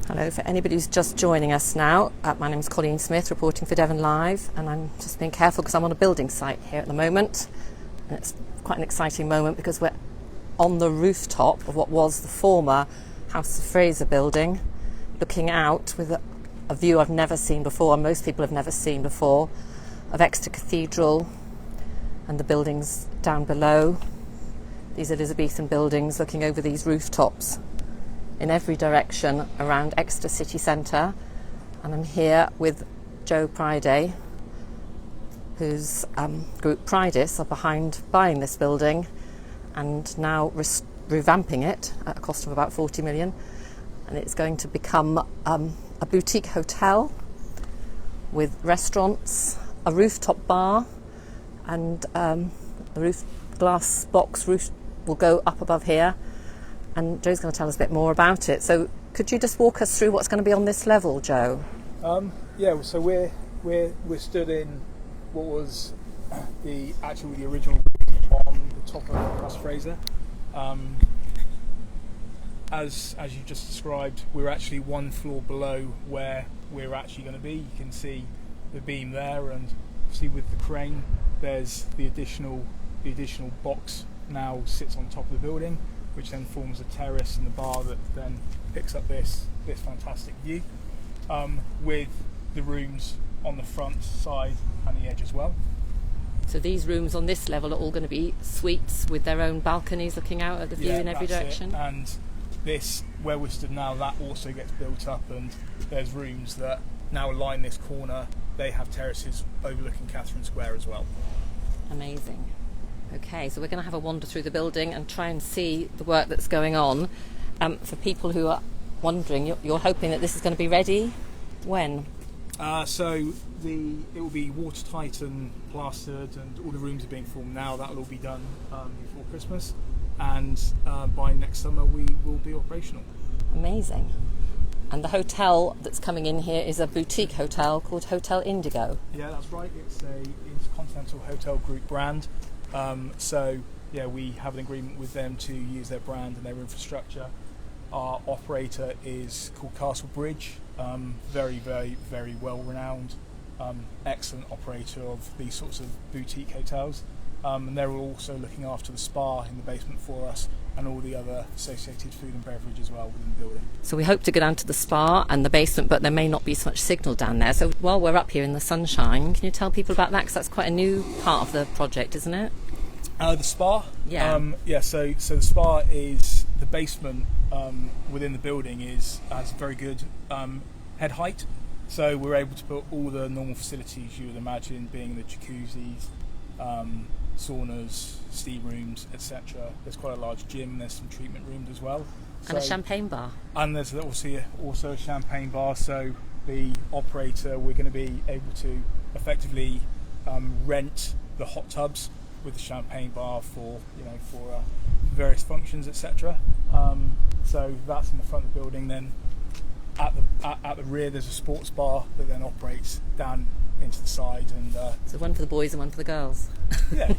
Hello, for anybody who's just joining us now, my name's Colleen Smith, reporting for Devon Live, and I'm just being careful because I'm on a building site here at the moment, and it's quite an exciting moment because we're on the rooftop of what was the former House of Fraser building, looking out with a view I've never seen before, and most people have never seen before, of Exeter Cathedral and the buildings down below. These Elizabethan buildings looking over these rooftops in every direction around Exeter city centre, and I'm here with Joe Priday, whose group Priday are behind buying this building and now revamping it at a cost of about 40 million, and it's going to become a boutique hotel with restaurants, a rooftop bar, and the glass box roof will go up above here. And Joe's going to tell us a bit more about it. So could you just walk us through what's going to be on this level, Joe? So we're stood in what was the original on the top of House of Fraser. As you just described, we're actually one floor below where we're actually going to be. You can see the beam there, and see with the crane, there's the additional box now sits on top of the building, which then forms a terrace and the bar that then picks up this fantastic view, with the rooms on the front, side and the edge as well. So these rooms on this level are all going to be suites with their own balconies looking out at the view in every direction? And this, where we're stood now, that also gets built up, and there's rooms that now line this corner. They have terraces overlooking Catherine Square as well. Amazing. Okay, so we're going to have a wander through the building and try and see the work that's going on. For people who are wondering, you're hoping that this is going to be ready when? So it will be watertight and plastered, and all the rooms are being formed now. That will all be done before Christmas, and by next summer we will be operational. Amazing. And the hotel that's coming in here is a boutique hotel called Hotel Indigo. Yeah, that's right. It's a Intercontinental Hotel Group brand. We have an agreement with them to use their brand and their infrastructure. Our operator is called Castle Bridge, very, very, very well renowned, excellent operator of these sorts of boutique hotels, and they're also looking after the spa in the basement for us and all the other associated food and beverage as well within the building. So we hope to go down to the spa and the basement, but there may not be so much signal down there. So while we're up here in the sunshine, can you tell people about that? Because that's quite a new part of the project, isn't it? The spa? Yeah. So the spa is the basement within the building has very good head height. So we're able to put all the normal facilities you would imagine, being the jacuzzis, saunas, steam rooms, etc. There's quite a large gym. There's some treatment rooms as well. And a champagne bar. And there's obviously also a champagne bar. So the operator, we're going to be able to effectively rent the hot tubs with the champagne bar for various functions, etc. So that's in the front of the building. Then at the rear there's a sports bar that then operates down into the side, and so one for the boys and one for the girls. Yeah,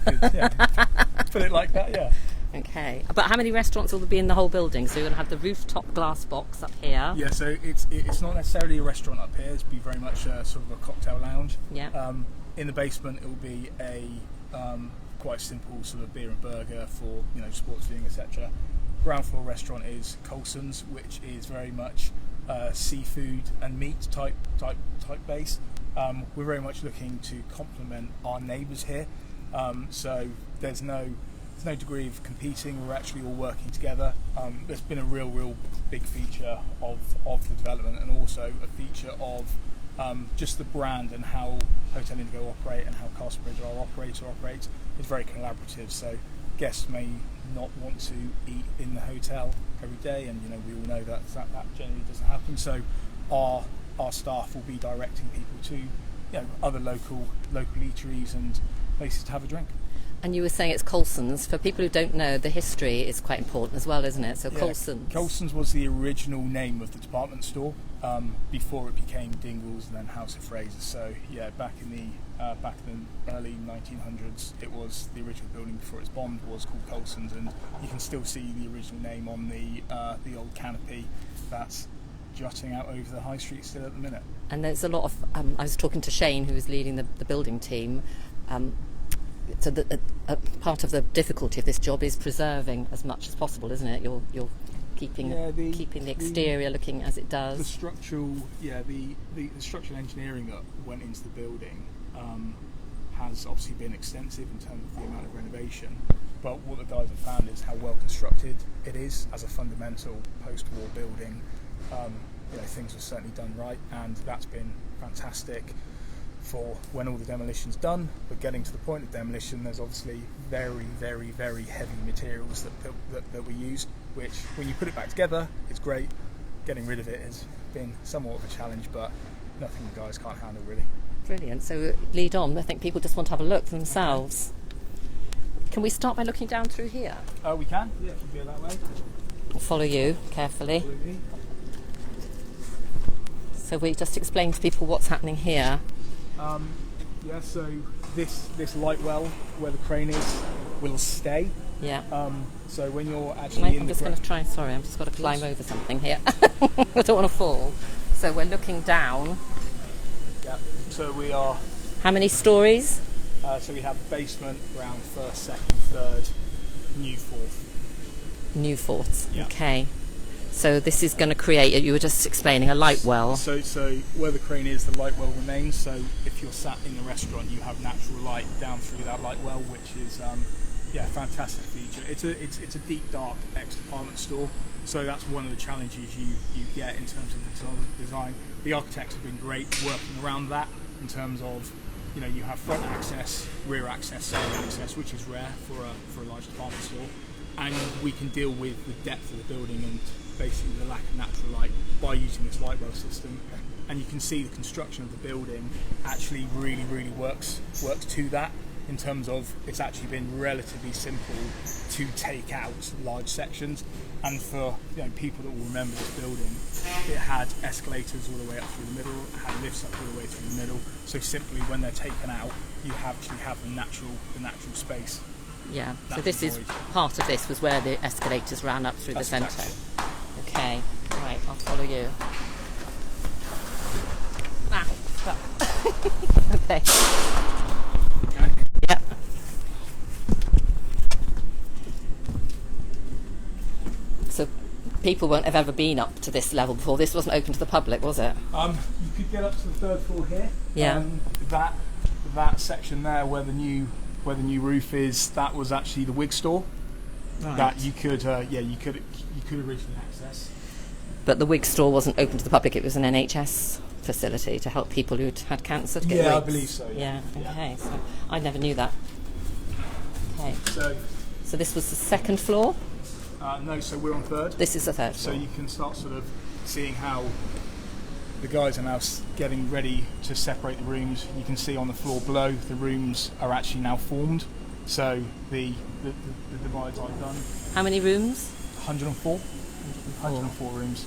put it like that. Yeah. Okay, but how many restaurants will there be in the whole building? So you're going to have the rooftop glass box up here. Yeah, so it's not necessarily a restaurant up here. It'll be very much sort of a cocktail lounge. Yeah. In the basement it will be a quite simple sort of beer and burger for sports viewing, etc. Ground floor restaurant is Colson's, which is very much seafood and meat type base. We're very much looking to complement our neighbours here, so there's no degree of competing. We're actually all working together. There's been a real big feature of the development, and also a feature of just the brand and how Hotel Indigo operate and how Castle Bridge, our operator, operates. Is very collaborative, so guests may not want to eat in the hotel every day, and we all know that generally doesn't happen. So our staff will be directing people to other local eateries and places to have a drink. And you were saying it's Colson's. For people who don't know, the history is quite important as well, isn't it? So Colson's. Colson's was the original name of the department store before it became Dingwall's and then House of Fraser. So back in the early 1900s, it was the original building before its bombed was called Colson's, and you can still see the original name on the old canopy. That's jutting out over the high street still at the minute. And there's a lot of, I was talking to Shane, who was leading the building team, so part of the difficulty of this job is preserving as much as possible, isn't it? You're keeping the exterior looking as it does. The structural engineering that went into the building has obviously been extensive in terms of the amount of renovation. But what the guys have found is how well constructed it is as a fundamental post-war building. Things were certainly done right, and that's been fantastic for when all the demolition's done. But getting to the point of demolition, there's obviously very, very, very heavy materials that we used, which when you put it back together, it's great. Getting rid of it has been somewhat of a challenge, but nothing the guys can't handle really. Brilliant. So lead on. I think people just want to have a look for themselves. Can we start by looking down through here? We can. Yeah, we can go that way. I'll follow you carefully. Absolutely. So we just explain to people what's happening here. So this light well where the crane is will stay. Yeah. So when you're actually I'm just going to try. Sorry, I've just got to climb over something here. I don't want to fall. So we're looking down. Yeah. So we are. How many stories? So we have basement, ground, first, second, third, new fourth. New fourths. Yeah. Okay. So this is going to create, you were just explaining, a light well. So where the crane is, the light well remains. So if you're sat in the restaurant, you have natural light down through that light well, which is fantastic feature. It's a deep, dark ex-department store. So that's one of the challenges you get in terms of the design. The architects have been great working around that in terms of, you have front access, rear access, side access, which is rare for a large department store. And we can deal with the depth of the building and basically the lack of natural light by using this light well system. And you can see the construction of the building actually really, really works to that, in terms of it's actually been relatively simple to take out large sections. And for people that will remember this building, it had escalators all the way up through the middle, it had lifts up all the way through the middle. So simply when they're taken out, you actually have the natural space. Yeah. That's so this is part of this was where the escalators ran up through the centre. Exactly. Okay. Right. I'll follow you. Okay. Yep. So people won't have ever been up to this level before. This wasn't open to the public, was it? You could get up to the third floor here. Yeah. That section there where the new roof is, that was actually the wig store. Right. That you could originally access. But the wig store wasn't open to the public. It was an NHS facility to help people who'd had cancer to get wigs. I believe so. Yeah. Okay. So I never knew that. Okay. So this was the second floor? No, so we're on third. This is the third floor. So you can start sort of seeing how the guys are now getting ready to separate the rooms. You can see on the floor below, the rooms are actually now formed. So the divides I've done. How many rooms? 104 rooms.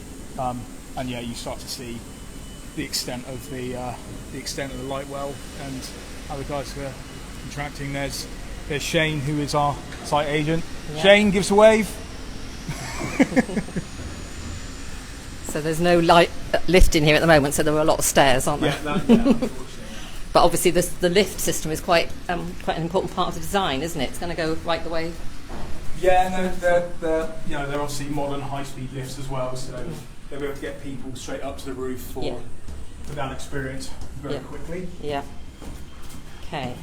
And you start to see the extent of the light well and how the guys are contracting. There's Shane, who is our site agent. Yeah. Shane, gives a wave. So there's no lift in here at the moment, so there are a lot of stairs, aren't there? Unfortunately. But obviously the lift system is quite an important part of the design, isn't it? It's going to go right the way. Yeah, and they're obviously modern high-speed lifts as well, so they'll be able to get people straight up to the roof for that experience very quickly. Yeah. Okay.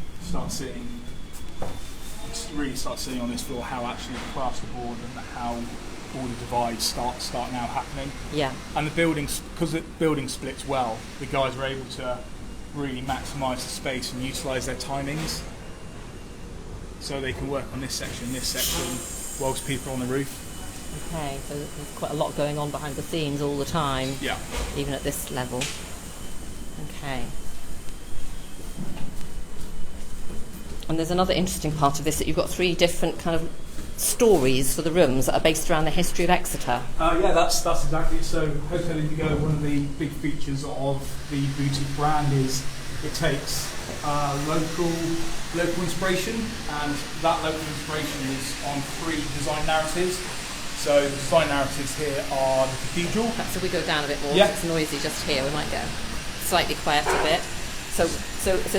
Really start seeing on this floor how actually the plasterboard and how all the divides start now happening. Yeah. And because the building splits well, the guys are able to really maximise the space and utilise their timings. So they can work on this section, whilst people are on the roof. Okay, so there's quite a lot going on behind the scenes all the time. Yeah. Even at this level. Okay. And there's another interesting part of this, that you've got 3 different kind of stories for the rooms that are based around the history of Exeter. That's exactly it. So Hotel Indigo, one of the big features of the boutique brand is it takes local inspiration, and that local inspiration is on 3 design narratives. So design narratives here are the cathedral. Perhaps if we go down a bit more, Yeah. it's noisy just here, we might go slightly quieter a bit. So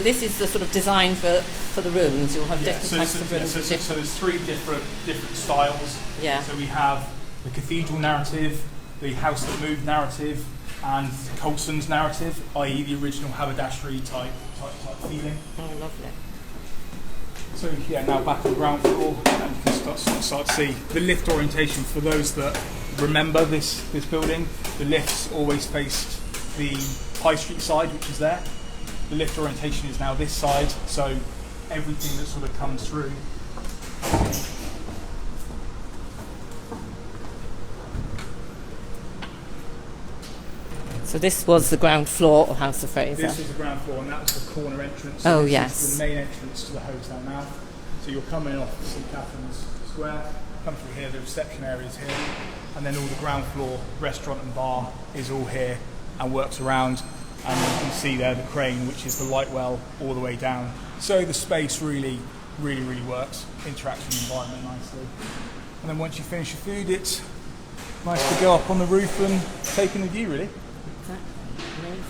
this is the sort of design for the rooms. You'll have different types of rooms. So there's three different styles. Yeah. So we have the cathedral narrative, the house that moved narrative, and Colson's narrative, i.e. the original haberdashery type feeling. Oh, lovely. So yeah, now back on the ground floor, and you can start to see the lift orientation. For those that remember this building, the lifts always faced the High Street side, which is there. The lift orientation is now this side, so everything that sort of comes through. So this was the ground floor of House of Fraser. This was the ground floor, and that was the corner entrance. Oh, this yes. is the main entrance to the hotel now. So you're coming off St Catherine's Square, come through here, the reception area is here, and then all the ground floor restaurant and bar is all here and works around. And you can see there the crane, which is the light well all the way down. So the space really works, interacts with the environment nicely. And then once you finish your food, it's nice to go up on the roof and take in the view, really. Amazing.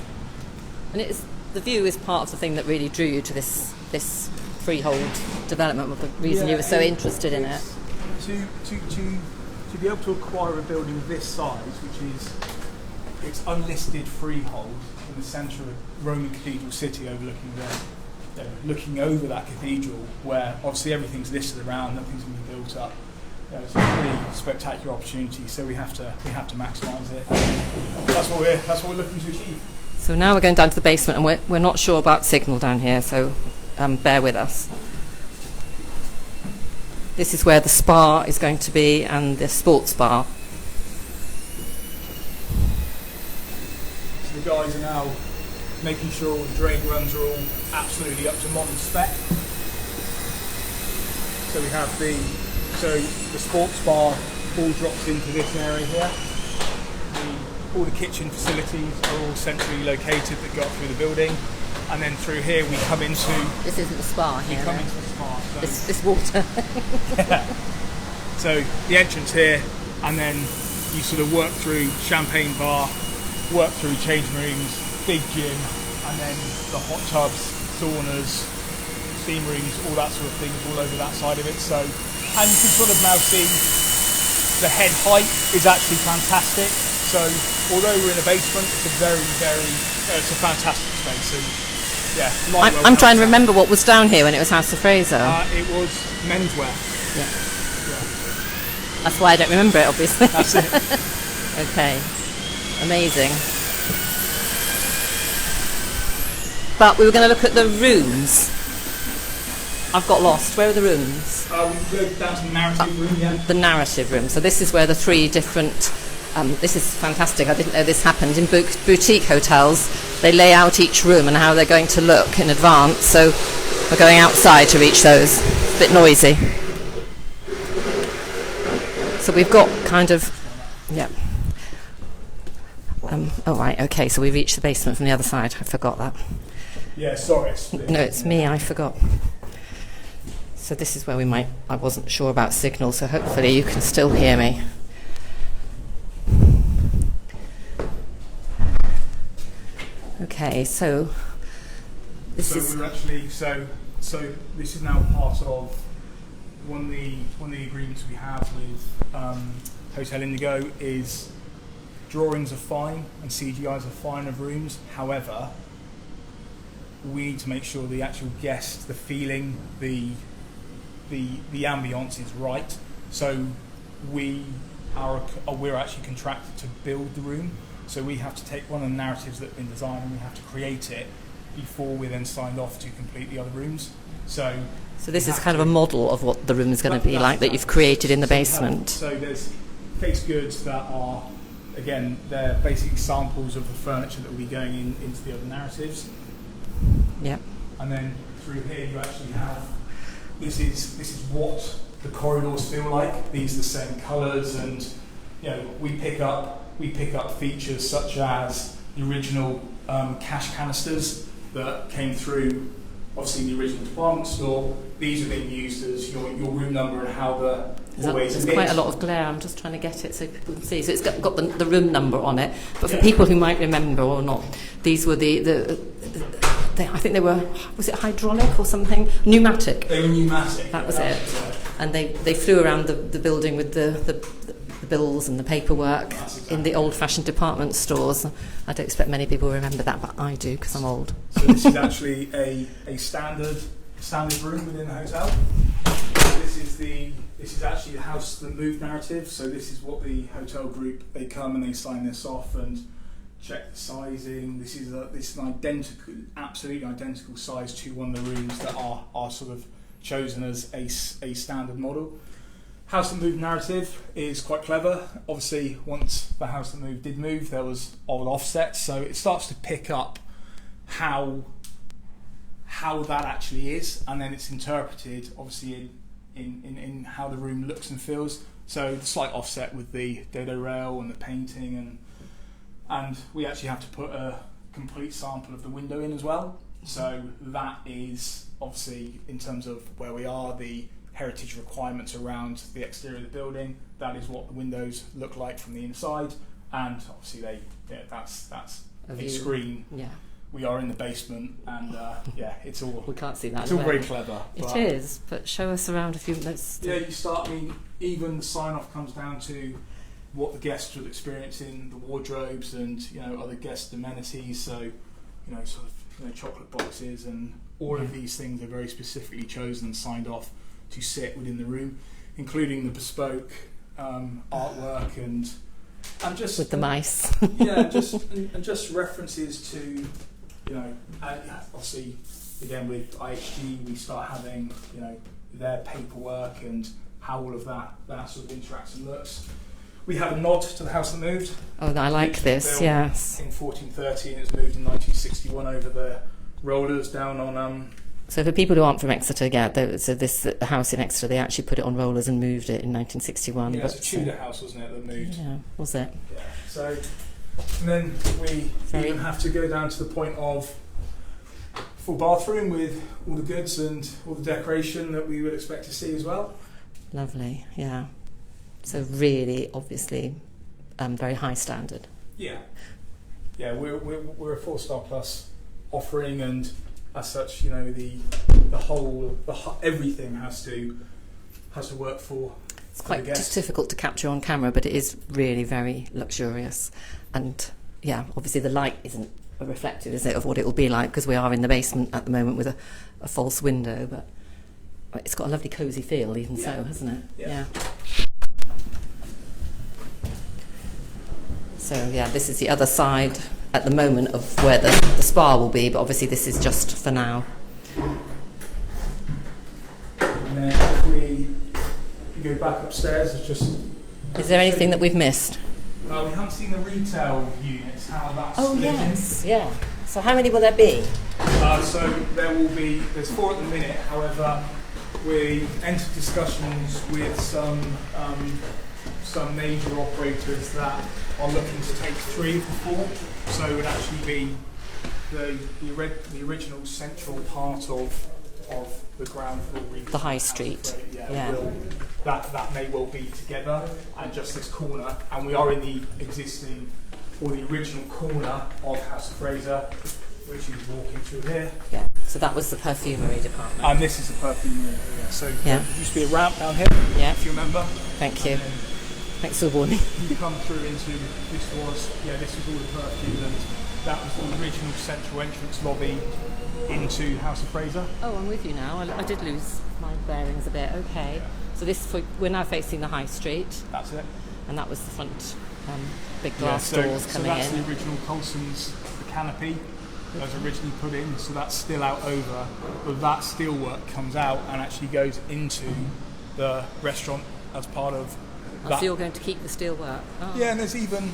And the view is part of the thing that really drew you to this freehold development, the reason you were so interested in it. To be able to acquire a building of this size, which is it's unlisted freehold in the centre of Roman Cathedral City, looking over that cathedral, where obviously everything's listed around, nothing's going to be built up. It's a pretty spectacular opportunity, so we have to maximise it. That's what we're looking to achieve. So now we're going down to the basement, and we're not sure about signal down here, so bear with us. This is where the spa is going to be, and the sports bar. So the guys are now making sure all the drain runs are all absolutely up to modern spec. So we have the sports bar all drops into this area here. All the kitchen facilities are all centrally located that go up through the building, and then through here we come into. This isn't the spa here. We come into the spa. So this water. So the entrance here, and then you sort of work through champagne bar, work through changing rooms, big gym, and then the hot tubs, saunas, steam rooms, all that sort of things all over that side of it. So, and you can sort of now see the head height is actually fantastic. So although we're in a basement, it's a fantastic space. So yeah, I'm trying to remember what was down here when it was House of Fraser. It was menswear. Yeah. That's why I don't remember it, obviously. That's it. Okay. Amazing. But we were going to look at the rooms. I've got lost. Where are the rooms? We go down to the narrative room, yeah. The narrative room. So this is where the three different... this is fantastic. I didn't know this happened. In boutique hotels, they lay out each room and how they're going to look in advance. So we're going outside to reach those. It's a bit noisy. So we've got kind of... Yeah. Oh, right. Okay. So we reached the basement from the other side. I forgot that. Yeah, sorry. No, it's me. I forgot. So this is where we might... I wasn't sure about signal, so hopefully you can still hear me. Okay, so this is... We're actually... So this is now part of one of the agreements we have with Hotel Indigo is drawings are fine and CGIs are fine of rooms. However, we need to make sure the actual guest, the feeling, the ambience is right. So we're actually contracted to build the room. So we have to take one of the narratives that have been designed and we have to create it before we're then signed off to complete the other rooms. So this is kind of a model of what the room is going to be like that you've created in the basement. So there's case goods that are, again, they're basically samples of the furniture that will be going into the other narratives. Yep. And then through here you actually have, this is what the corridors feel like. These are the same colours, and we pick up features such as the original cash canisters that came through, obviously the original department store. These are being used as your room number and how There's quite a lot of glare. I'm just trying to get it so people can see. So it's got the room number on it. But for people who might remember or not, these were I think they were, was it hydraulic or something? Pneumatic. They were pneumatic. That was it. And they flew around the building with the bills and the paperwork in the old-fashioned department stores. I don't expect many people remember that, but I do because I'm old. So this is actually a standard room within the hotel. This is actually the House that Moved narrative. So this is what the hotel group, they come and they sign this off and check the sizing. This is an identical, absolutely identical size to one of the rooms that are sort of chosen as a standard model. House that Moved narrative is quite clever. Obviously, once the House that Moved did move, there was old offsets, so it starts to pick up how that actually is, and then it's interpreted obviously in how the room looks and feels. So the slight offset with the dado rail and the painting, and we actually have to put a complete sample of the window in as well. So that is obviously, in terms of where we are, the heritage requirements around the exterior of the building. That is what the windows look like from the inside, and obviously that's a screen. Yeah. We are in the basement, and it's all. We can't see that. It's all very clever. It is, but show us around a few minutes. Yeah, you start. I mean, even the sign-off comes down to what the guests will experience in the wardrobes, and other guest amenities. So, sort of chocolate boxes, and all of these things are very specifically chosen and signed off to sit within the room, including the bespoke artwork and just with the mice. just references to. Obviously, again with IHG, we start having their paperwork and how all of that sort of interacts and looks. We have a nod to the House that Moved. Oh, I like this. Yes. In 1430, and it was moved in 1961 over the rollers down on. So for people who aren't from Exeter, the house in Exeter, they actually put it on rollers and moved it in 1961. Yeah, it's a Tudor house, wasn't it, that moved? Yeah, was it? Yeah. So. And then we even have to go down to the point of full bathroom with all the goods and all the decoration that we would expect to see as well. Lovely, yeah. So really, obviously, very high standard. Yeah, we're a 4-star plus offering, and as such, the whole everything has to work for. It's quite difficult to capture on camera, but it is really very luxurious. And yeah, obviously the light isn't reflective, is it, of what it will be like, because we are in the basement at the moment with a false window, but it's got a lovely cosy feel even so, hasn't it? Yeah. So yeah, this is the other side at the moment of where the spa will be, but obviously this is just for now. And then if we go back upstairs, Is there anything that we've missed? We haven't seen the retail units, how that's split in. Yeah. So how many will there be? So there's 4 at the minute. However, we entered discussions with some major operators that are looking to take 3 of the 4. So it would actually be the original central part of the ground floor retail. The high street. That may well be together, and just this corner, and we are in the existing or the original corner of House of Fraser, which is walking through here. Yeah. So that was the perfumery department. And this is the perfumery. Yeah. So there used to be a ramp down here. Yeah. If you remember. Thank you. Thanks for the warning. You come through into this was all the perfume, and that was the original central entrance lobby into House of Fraser. Oh, I'm with you now. I did lose my bearings a bit. Okay. Yeah. So we're now facing the high street. That's it. And that was the front big glass doors coming in. So that's the original Colson's, the canopy that was originally put in. So that's still out over, but that steelwork comes out and actually goes into the restaurant as part of that. So you're going to keep the steelwork? Oh. Yeah, and there's even.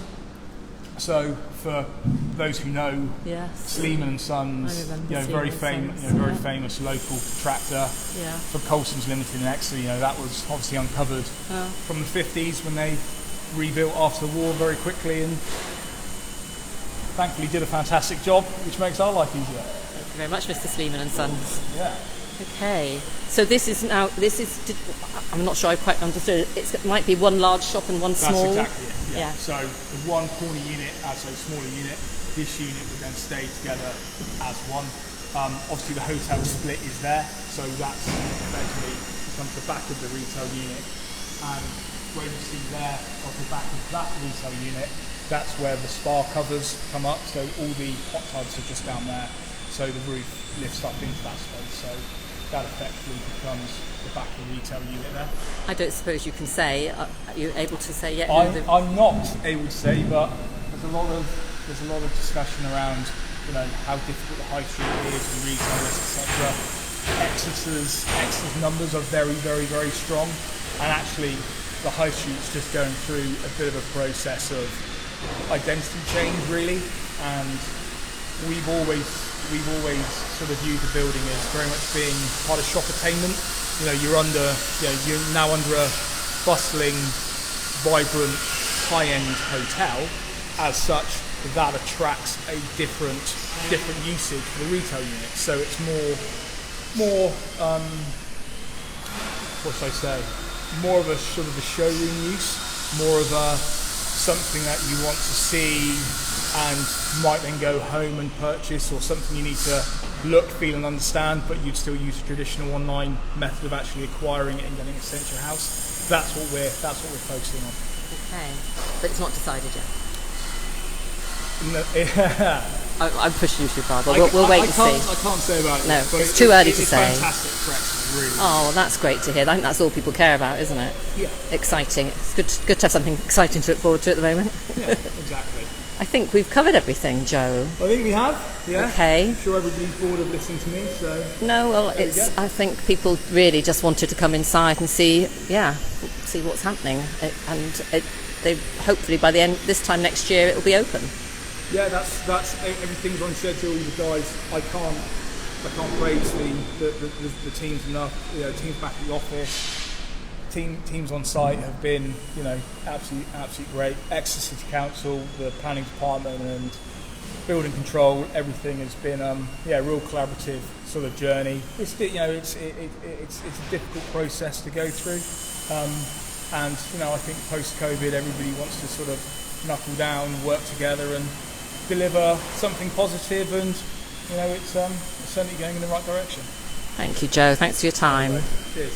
So for those who know, Sleeman and Sons, very famous local contractor for Colson's Limited in Exeter. That was obviously uncovered from the 50s when they rebuilt after the war very quickly, and thankfully did a fantastic job, which makes our life easier. Thank you very much, Mr. Sleeman and Sons. Yeah. Okay, so I'm not sure I quite understood it. It might be one large shop and one small. That's exactly it. Yeah. So the one corner unit as a smaller unit, this unit would then stay together as one. Obviously the hotel split is there, so that's effectively becomes the back of the retail unit. And where you see there, off the back of that retail unit, that's where the spa covers come up. So all the hot tubs are just down there. So the roof lifts up into that space. So that effectively becomes the back of the retail unit there. I don't suppose you can say. Are you able to say yet? I'm not able to say, but there's a lot of discussion around, you know, how difficult the high street is and retailers, etc. Exeter's numbers are very, very, very strong, and actually the high street's just going through a bit of a process of identity change, really. And we've always sort of viewed the building as very much being part of shoppertainment. You know, you're now under a bustling, vibrant, high-end hotel. As such, that attracts a different usage for the retail unit. So it's more what should I say? More of a sort of a showroom use, more of a something that you want to see and might then go home and purchase, or something you need to look, feel and understand, but you'd still use a traditional online method of actually acquiring it and getting it sent to your house. That's what we're focusing on. Okay, but it's not decided yet. No, I'm pushing you too far, but we'll wait and see. I can't say about it. No, but it's too early to it's say. Fantastic for Exeter, really. Oh, well, that's great to hear. I think that's all people care about, isn't it? Yeah. Exciting. It's good to have something exciting to look forward to at the moment. Yeah, exactly. I think we've covered everything, Joe. I think we have. Yeah. Okay. I'm sure everybody's bored of listening to me, so. No, well, I think people really just wanted to come inside and see what's happening, they hopefully by this time next year it will be open. Yeah, that's everything's on schedule. The guys, I can't praise the teams enough. You know, teams back at the office, teams on site have been, you know, absolutely great. Exeter City Council, the planning department and building control, everything has been a real collaborative sort of journey. It's a difficult process to go through, and you know, I think post COVID everybody wants to sort of knuckle down, work together and deliver something positive, and you know, it's certainly going in the right direction. Thank you, Joe. Thanks for your time. Cheers.